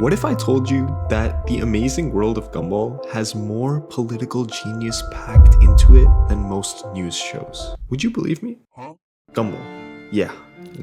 What if I told you that the Amazing World of Gumball has more political genius packed into it than most news shows? Would you believe me? Gumball. Yeah,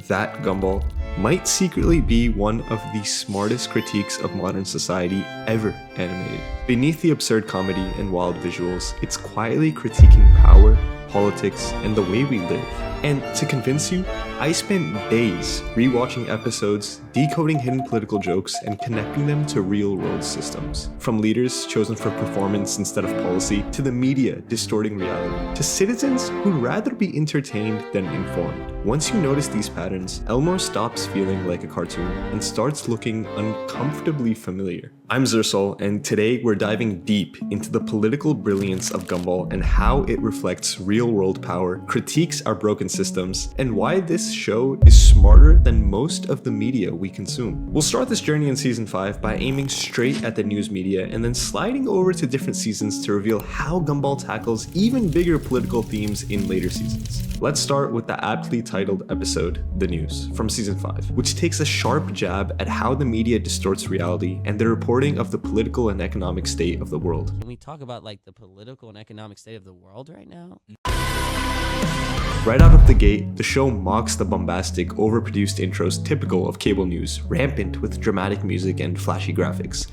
that Gumball might secretly be one of the smartest critiques of modern society ever animated. Beneath the absurd comedy and wild visuals, it's quietly critiquing power, politics, and the way we live. And to convince you, I spent days rewatching episodes, decoding hidden political jokes, and connecting them to real-world systems. From leaders chosen for performance instead of policy, to the media distorting reality, to citizens who'd rather be entertained than informed. Once you notice these patterns, Elmore stops feeling like a cartoon and starts looking uncomfortably familiar. I'm Zersol, and today we're diving deep into the political brilliance of Gumball and how it reflects real-world power, critiques our broken systems, and why this show is smarter than most of the media we consume. We'll start this journey in Season 5 by aiming straight at the news media and then sliding over to different seasons to reveal how Gumball tackles even bigger political themes in later seasons. Let's start with the aptly titled episode, The News, from Season 5, which takes a sharp jab at how the media distorts reality and the reporting of the political and economic state of the world. Can we talk about like the political and economic state of the world right now? Right out of the gate, the show mocks the bombastic, overproduced intros typical of cable news, rampant with dramatic music and flashy graphics.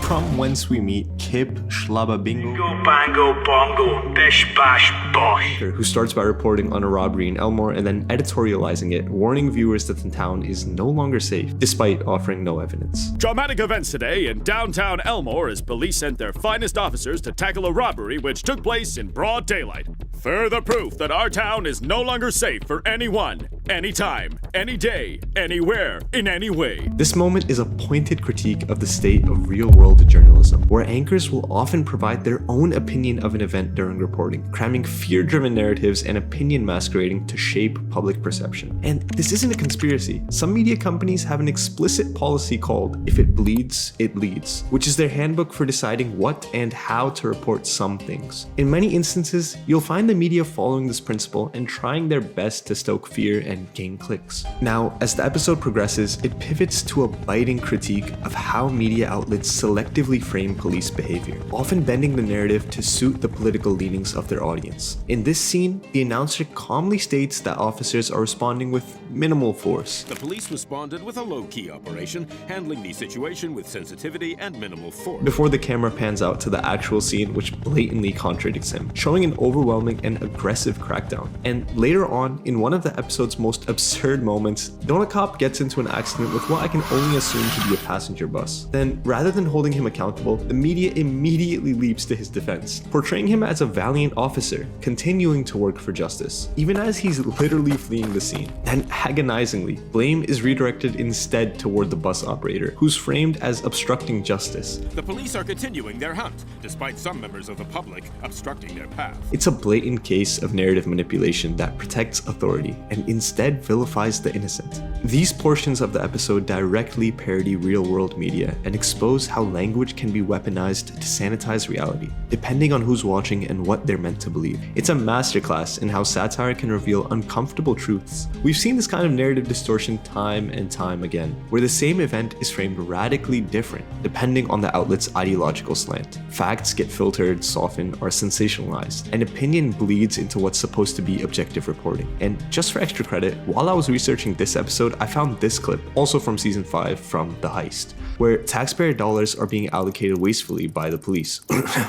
From whence we meet Kip Schlababingo, Bango Bongo Bish Bash Bosh, who starts by reporting on a robbery in Elmore and then editorializing it, warning viewers that the town is no longer safe, despite offering no evidence. Dramatic events today in downtown Elmore as police sent their finest officers to tackle a robbery which took place in broad daylight. Further proof that our town is no longer safe for anyone, anytime, any day, anywhere, in any way. This moment is a pointed critique of the state of real-world journalism, where anchors will often provide their own opinion of an event during reporting, cramming fear-driven narratives and opinion masquerading to shape public perception. And this isn't a conspiracy. Some media companies have an explicit policy called "If it bleeds, it leads," which is their handbook for deciding what and how to report some things. In many instances, you'll find the media following this principle and trying their best to stoke fear and gain clicks. Now, as the episode progresses, it pivots to a biting critique of how media outlets selectively frame police behavior, often bending the narrative to suit the political leanings of their audience. In this scene, the announcer calmly states that officers are responding with minimal force. The police responded with a low-key operation, handling the situation with sensitivity and minimal force. Before the camera pans out to the actual scene, which blatantly contradicts him, showing an overwhelming and aggressive crackdown. And later on, in one of the episode's most absurd moments, Donut Cop gets into an accident with what I can only assume to be a passenger bus. Then, rather than holding him accountable, the media immediately leaps to his defense, portraying him as a valiant officer, continuing to work for justice, even as he's literally fleeing the scene. Then, agonizingly, blame is redirected instead toward the bus operator, who's framed as obstructing justice. The police are continuing their hunt, despite some members of the public obstructing their path. It's a blatant case of narrative manipulation that protects authority and instead vilifies the innocent. These portions of the episode directly parody real-world media and expose how language can be weaponized to sanitize reality, depending on who's watching and what they're meant to believe. It's a masterclass in how satire can reveal uncomfortable truths. We've seen this kind of narrative distortion time and time again, where the same event is framed radically different, depending on the outlet's ideological slant. Facts get filtered, softened, or sensationalized, and opinion bleeds into what's supposed to be objective reporting. And just for extra credit, while I was researching this episode, I found this clip, also from Season 5, from The Heist, where taxpayer dollars are being allocated wastefully by the police.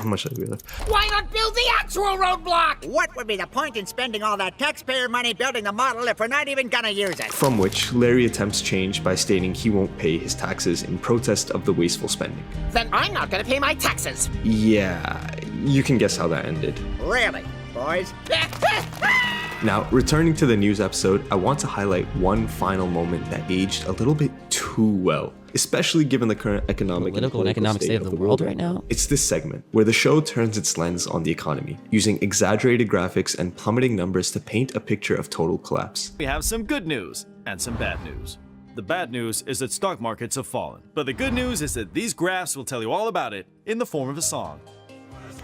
Much like we left. Why not build the actual roadblock? What would be the point in spending all that taxpayer money building the model if we're not even gonna use it? From which Larry attempts change by stating he won't pay his taxes in protest of the wasteful spending. Then I'm not gonna pay my taxes. Yeah, you can guess how that ended. Really, boys? Now, returning to the news episode, I want to highlight one final moment that aged a little bit too well, especially given the current economic Political and economic state of the world right now? It's this segment where the show turns its lens on the economy, using exaggerated graphics and plummeting numbers to paint a picture of total collapse. We have some good news and some bad news. The bad news is that stock markets have fallen, but the good news is that these graphs will tell you all about it in the form of a song.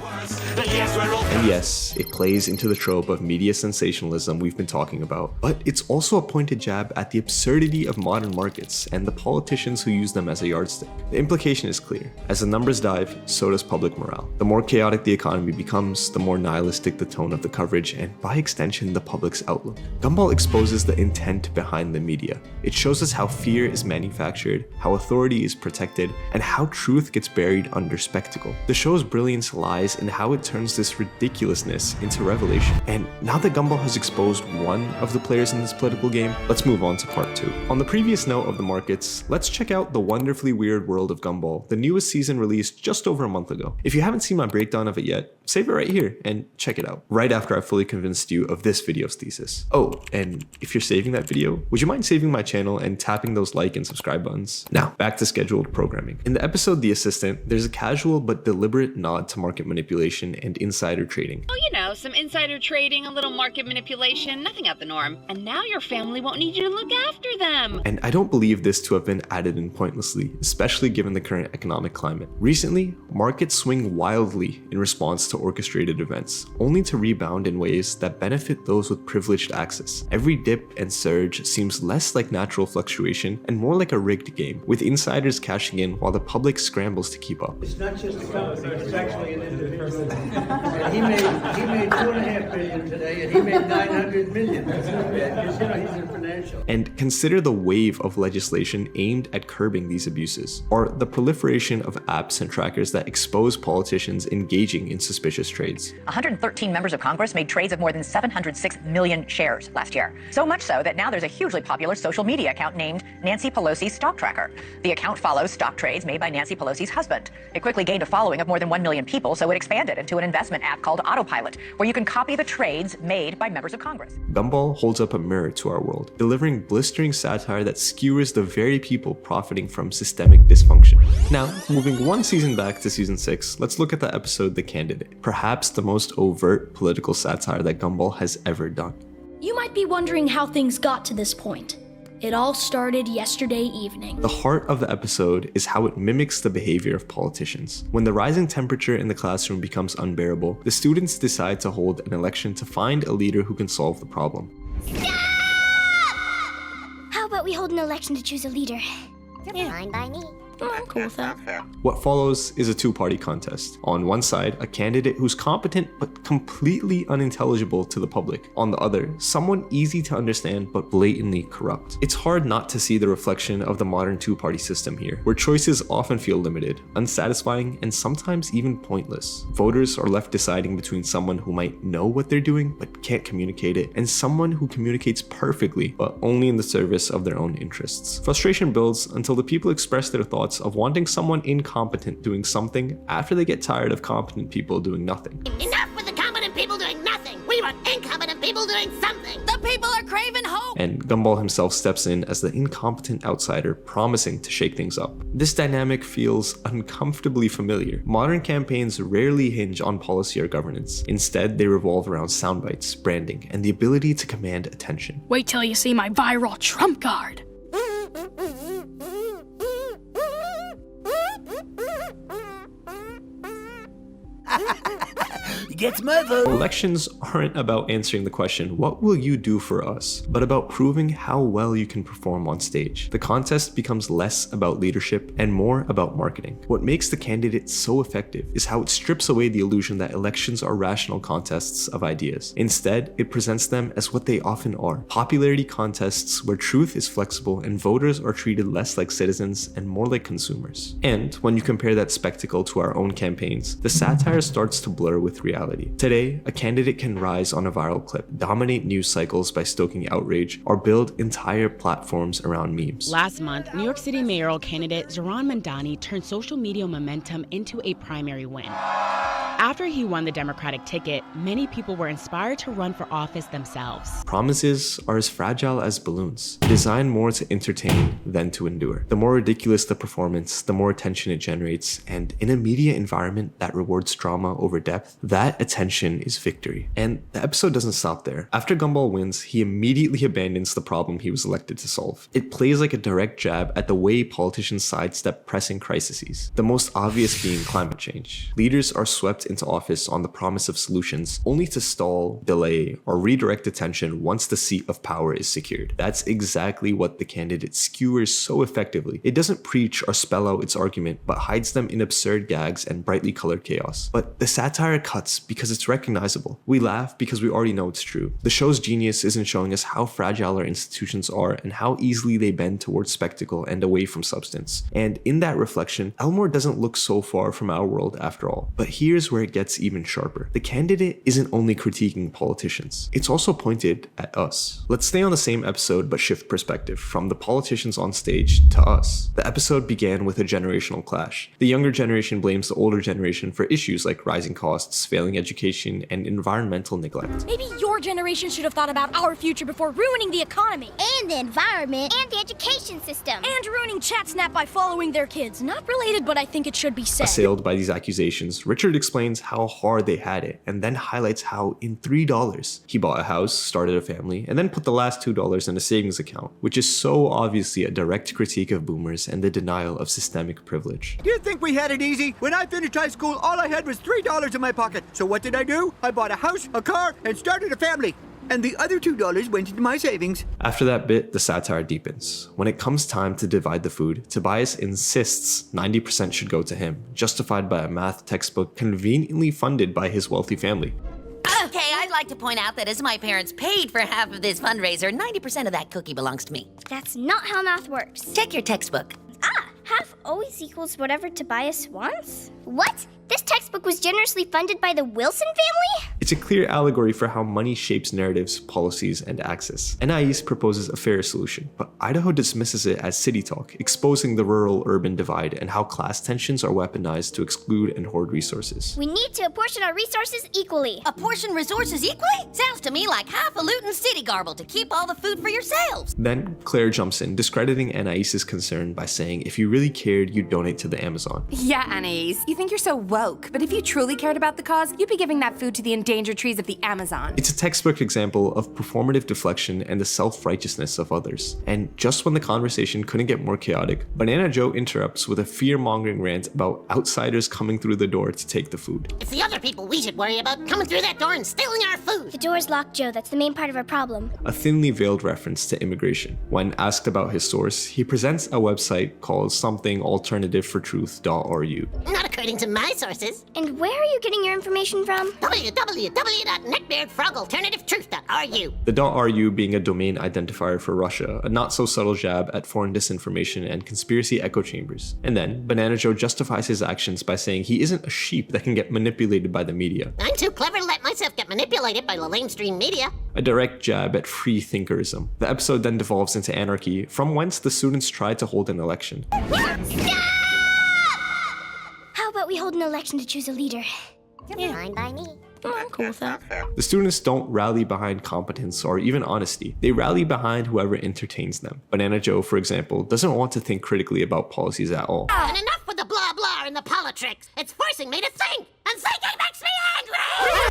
And yes, it plays into the trope of media sensationalism we've been talking about, but it's also a pointed jab at the absurdity of modern markets and the politicians who use them as a yardstick. The implication is clear. As the numbers dive, so does public morale. The more chaotic the economy becomes, the more nihilistic the tone of the coverage, and by extension, the public's outlook. Gumball exposes the intent behind the media. It shows us how fear is manufactured, how authority is protected, and how truth gets buried under spectacle. The show's brilliance lies in how it turns this ridiculousness into revelation. And now that Gumball has exposed one of the players in this political game, let's move on to part 2. On the previous note of the markets, let's check out The Wonderfully Weird World of Gumball, the newest season released just over a month ago. If you haven't seen my breakdown of it yet, save it right here and check it out, right after I've fully convinced you of this video's thesis. Oh, and if you're saving that video, would you mind saving my channel and tapping those like and subscribe buttons? Now, back to scheduled programming. In the episode The Assistant, there's a casual but deliberate nod to market manipulation and insider trading. Oh, you know, some insider trading, a little market manipulation, nothing out the norm. And now your family won't need you to look after them. And I don't believe this to have been added in pointlessly, especially given the current economic climate. Recently, markets swing wildly in response to orchestrated events, only to rebound in ways that benefit those with privileged access. Every dip and surge seems less like natural fluctuation and more like a rigged game, with insiders cashing in while the public scrambles to keep up. It's not just a company, it's actually an individual. And he made $2.5 billion today, and he made 900 million. That's not bad, because he's in financial. And consider the wave of legislation aimed at curbing these abuses, or the proliferation of apps and trackers that expose politicians engaging in suspicious trades. 113 members of Congress made trades of more than 706 million shares last year. So much so that now there's a hugely popular social media account named Nancy Pelosi's Stock Tracker. The account follows stock trades made by Nancy Pelosi's husband. It quickly gained a following of more than 1 million people, so it expanded into an investment app called Autopilot, where you can copy the trades made by members of Congress. Gumball holds up a mirror to our world, delivering blistering satire that skewers the very people profiting from systemic dysfunction. Now, moving one season back to season 6, let's look at the episode The Candidate, perhaps the most overt political satire that Gumball has ever done. You might be wondering how things got to this point. It all started yesterday evening. The heart of the episode is how it mimics the behavior of politicians. When the rising temperature in the classroom becomes unbearable, the students decide to hold an election to find a leader who can solve the problem. Stop! How about we hold an election to choose a leader? Fine by me. I'm cool with that. What follows is a two-party contest. On one side, a candidate who's competent but completely unintelligible to the public. On the other, someone easy to understand but blatantly corrupt. It's hard not to see the reflection of the modern two-party system here, where choices often feel limited, unsatisfying, and sometimes even pointless. Voters are left deciding between someone who might know what they're doing but can't communicate it, and someone who communicates perfectly but only in the service of their own interests. Frustration builds until the people express their thoughts of wanting someone incompetent doing something after they get tired of competent people doing nothing. Enough with the competent people doing nothing. We want incompetent people doing something. The people are craving hope. And Gumball himself steps in as the incompetent outsider, promising to shake things up. This dynamic feels uncomfortably familiar. Modern campaigns rarely hinge on policy or governance. Instead, they revolve around sound bites, branding, and the ability to command attention. Wait till you see my viral trump card. Gets my vote. Elections aren't about answering the question, what will you do for us? But about proving how well you can perform on stage. The contest becomes less about leadership and more about marketing. What makes the candidate so effective is how it strips away the illusion that elections are rational contests of ideas. Instead, it presents them as what they often are: popularity contests where truth is flexible and voters are treated less like citizens and more like consumers. And when you compare that spectacle to our own campaigns, the satire starts to blur with reality. Today, a candidate can rise on a viral clip, dominate news cycles by stoking outrage, or build entire platforms around memes. Last month, New York City mayoral candidate Zohran Mamdani turned social media momentum into a primary win. After he won the Democratic ticket, many people were inspired to run for office themselves. Promises are as fragile as balloons, designed more to entertain than to endure. The more ridiculous the performance, the more attention it generates, and in a media environment that rewards drama over depth, that attention is victory. And the episode doesn't stop there. After Gumball wins, he immediately abandons the problem he was elected to solve. It plays like a direct jab at the way politicians sidestep pressing crises, the most obvious being climate change. Leaders are swept into office on the promise of solutions, only to stall, delay, or redirect attention once the seat of power is secured. That's exactly what the candidate skewers so effectively. It doesn't preach or spell out its argument, but hides them in absurd gags and brightly colored chaos. But the satire cuts because it's recognizable. We laugh because we already know it's true. The show's genius isn't showing us how fragile our institutions are and how easily they bend towards spectacle and away from substance. And in that reflection, Elmore doesn't look so far from our world after all. But here's where it gets even sharper. The candidate isn't only critiquing politicians, it's also pointed at us. Let's stay on the same episode but shift perspective from the politicians on stage to us. The episode began with a generational clash. The younger generation blames the older generation for issues like rising costs, failing education, and environmental neglect. Maybe your generation should have thought about our future before ruining the economy. And the environment. And the education system. And ruining ChatSnap by following their kids. Not related, but I think it should be said. Assailed by these accusations, Richard explains how hard they had it and then highlights how in $3 he bought a house, started a family, and then put the last $2 in a savings account, which is so obviously a direct critique of boomers and the denial of systemic privilege. You think we had it easy? When I finished high school, all I had was $3 in my pocket. So what did I do? I bought a house, a car, and started a family. And the other $2 went into my savings. After that bit, the satire deepens. When it comes time to divide the food, Tobias insists 90% should go to him, justified by a math textbook conveniently funded by his wealthy family. Okay, I'd like to point out that as my parents paid for half of this fundraiser, 90% of that cookie belongs to me. That's not how math works. Check your textbook. Half always equals whatever Tobias wants? What? This textbook was generously funded by the Wilson family? It's a clear allegory for how money shapes narratives, policies, and access. Anais proposes a fairer solution, but Idaho dismisses it as city talk, exposing the rural-urban divide and how class tensions are weaponized to exclude and hoard resources. We need to apportion our resources equally. Apportion resources equally? Sounds to me like highfalutin city garble to keep all the food for yourselves. Then Claire jumps in, discrediting Anais's concern by saying if you really cared, you'd donate to the Amazon. Yeah, Anais, you think you're so woke, but if you truly cared about the cause, you'd be giving that food to the endangered trees of the Amazon. It's a textbook example of performative deflection and the self-righteousness of others. And just when the conversation couldn't get more chaotic, Banana Joe interrupts with a fear-mongering rant about outsiders coming through the door to take the food. It's the other people we should worry about coming through that door and stealing our food. The door's locked, Joe. That's the main part of our problem. A thinly veiled reference to immigration. When asked about his source, he presents a website called something alternativefortruth.ru. Not according to my sources. And where are you getting your information from? www.neckbeardfroggalternativetruth.ru. The .ru being a domain identifier for Russia, a not-so-subtle jab at foreign disinformation and conspiracy echo chambers. And then, Banana Joe justifies his actions by saying he isn't a sheep that can get manipulated by the media. I'm too clever to let myself get manipulated by the lamestream media. A direct jab at free thinkerism. The episode then devolves into anarchy, from whence the students try to hold an election. How about we hold an election to choose a leader? Fine by me. I'm cool with that. The students don't rally behind competence or even honesty. They rally behind whoever entertains them. Banana Joe, for example, doesn't want to think critically about policies at all. And enough with the blah blah and the politics. It's forcing me to think, and thinking makes me angry!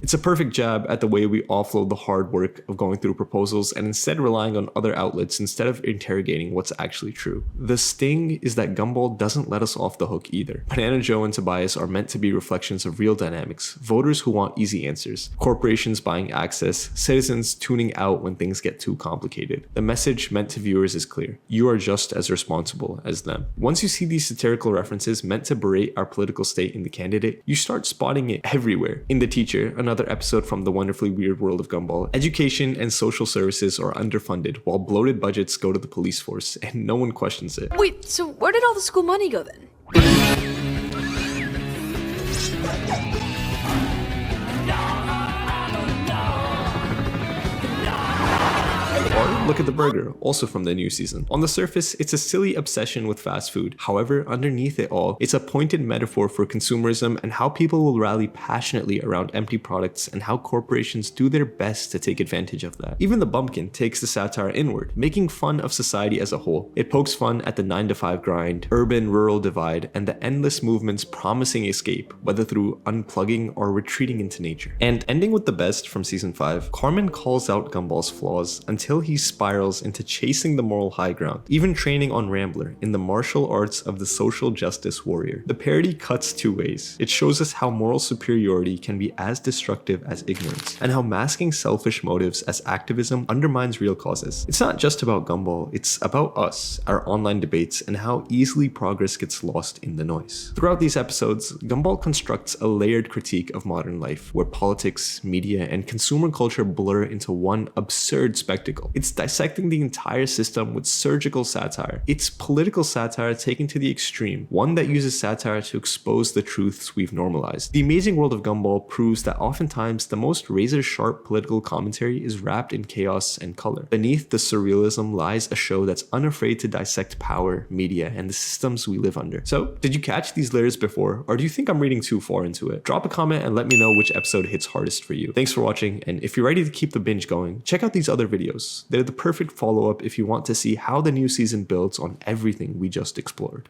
It's a perfect jab at the way we offload the hard work of going through proposals and instead relying on other outlets instead of interrogating what's actually true. The sting is that Gumball doesn't let us off the hook either. Banana Joe and Tobias are meant to be reflections of real dynamics, voters who want easy answers, corporations buying access, citizens tuning out when things get too complicated. The message meant to viewers is clear. You are just as responsible as them. Once you see these satirical references meant to berate our political state in the candidate, you start spotting it everywhere. In The Teacher, another episode from the wonderfully weird world of Gumball, education and social services are underfunded while bloated budgets go to the police force and no one questions it. Wait, so where did all the school money go then? Or look at the burger, also from the new season. On the surface, it's a silly obsession with fast food. However, underneath it all, it's a pointed metaphor for consumerism and how people will rally passionately around empty products and how corporations do their best to take advantage of that. Even the bumpkin takes the satire inward, making fun of society as a whole. It pokes fun at the 9-to-5 grind, urban-rural divide, and the endless movements promising escape, whether through unplugging or retreating into nature. And ending with the best from season 5, Carmen calls out Gumball's flaws until he's spirals into chasing the moral high ground, even training on Rambler in the martial arts of the social justice warrior. The parody cuts two ways. It shows us how moral superiority can be as destructive as ignorance, and how masking selfish motives as activism undermines real causes. It's not just about Gumball, it's about us, our online debates, and how easily progress gets lost in the noise. Throughout these episodes, Gumball constructs a layered critique of modern life, where politics, media, and consumer culture blur into one absurd spectacle. It's dissecting the entire system with surgical satire. It's political satire taken to the extreme, one that uses satire to expose the truths we've normalized. The Amazing World of Gumball proves that oftentimes the most razor-sharp political commentary is wrapped in chaos and color. Beneath the surrealism lies a show that's unafraid to dissect power, media, and the systems we live under. So, did you catch these layers before, or do you think I'm reading too far into it? Drop a comment and let me know which episode hits hardest for you. Thanks for watching, and if you're ready to keep the binge going, check out these other videos. They're the perfect follow-up if you want to see how the new season builds on everything we just explored.